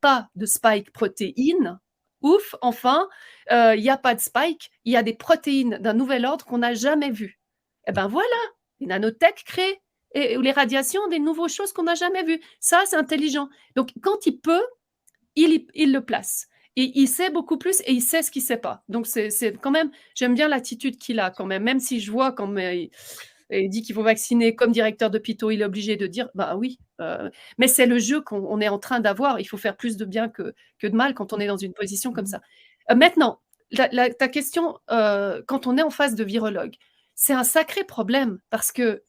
pas de spike protéines, ouf, enfin, il n'y a pas de spike, il y a des protéines d'un nouvel ordre qu'on n'a jamais vues. Eh ben voilà, les nanotech créent et les radiations, des nouvelles choses qu'on n'a jamais vues. Ça, c'est intelligent. Donc, quand il peut, il le place. Et il sait beaucoup plus et il sait ce qu'il ne sait pas. Donc, c'est quand même, j'aime bien l'attitude qu'il a quand même si je vois quand il dit qu'il faut vacciner comme directeur d'hôpitaux, il est obligé de dire, bah oui, mais c'est le jeu qu'on est en train d'avoir. Il faut faire plus de bien que de mal quand on est dans une position comme ça. Maintenant, ta question, quand on est en face de virologue, c'est un sacré problème parce que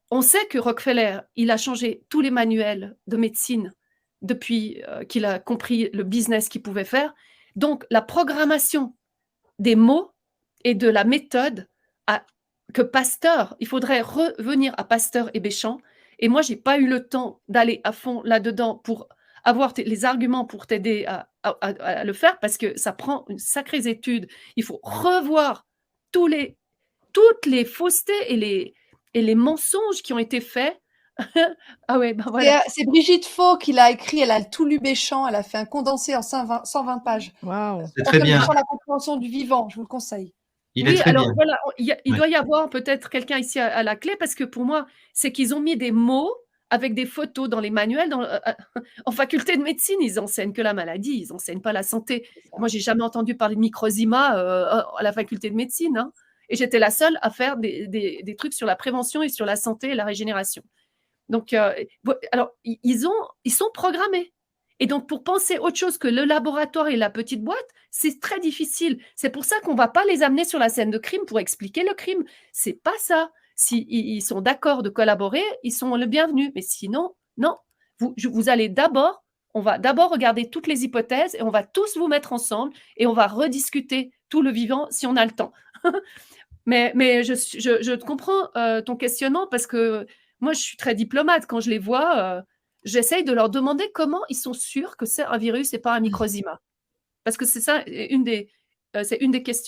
on sait que Rockefeller, il a changé tous les manuels de médecine depuis qu'il a compris le business qu'il pouvait faire. Donc, la programmation des mots et de la méthode que Pasteur, il faudrait revenir à Pasteur et Béchamp. Et moi, je n'ai pas eu le temps d'aller à fond là-dedans pour avoir les arguments pour t'aider à le faire parce que ça prend une sacrée étude. Il faut revoir toutes les faussetés et les mensonges qui ont été faits. Ah ouais, ben voilà. C'est Brigitte Faux qui l'a écrit, elle a tout lu Béchamp, elle a fait un condensé en 120 pages. Waouh. C'est très bien. Sur la compréhension du vivant, je vous le conseille. Il est très alors bien. voilà, il Ouais. doit y avoir peut-être quelqu'un ici à la clé, parce que pour moi, c'est qu'ils ont mis des mots avec des photos dans les manuels. En faculté de médecine, ils enseignent que la maladie, ils enseignent pas la santé. Moi, j'ai jamais entendu parler de microzima à la faculté de médecine, hein. Et j'étais la seule à faire des trucs sur la prévention et sur la santé et la régénération. Donc, alors, ils sont programmés. Et donc, pour penser autre chose que le laboratoire et la petite boîte, c'est très difficile. C'est pour ça qu'on ne va pas les amener sur la scène de crime pour expliquer le crime. C'est pas ça. S'ils sont d'accord de collaborer, ils sont le bienvenu. Mais sinon, non. Vous allez d'abord, on va d'abord regarder toutes les hypothèses et on va tous vous mettre ensemble et on va rediscuter tout le vivant si on a le temps. Mais je comprends ton questionnement parce que moi, je suis très diplomate. Quand je les vois, j'essaye de leur demander comment ils sont sûrs que c'est un virus et pas un microzima. Parce que c'est ça, c'est une des questions.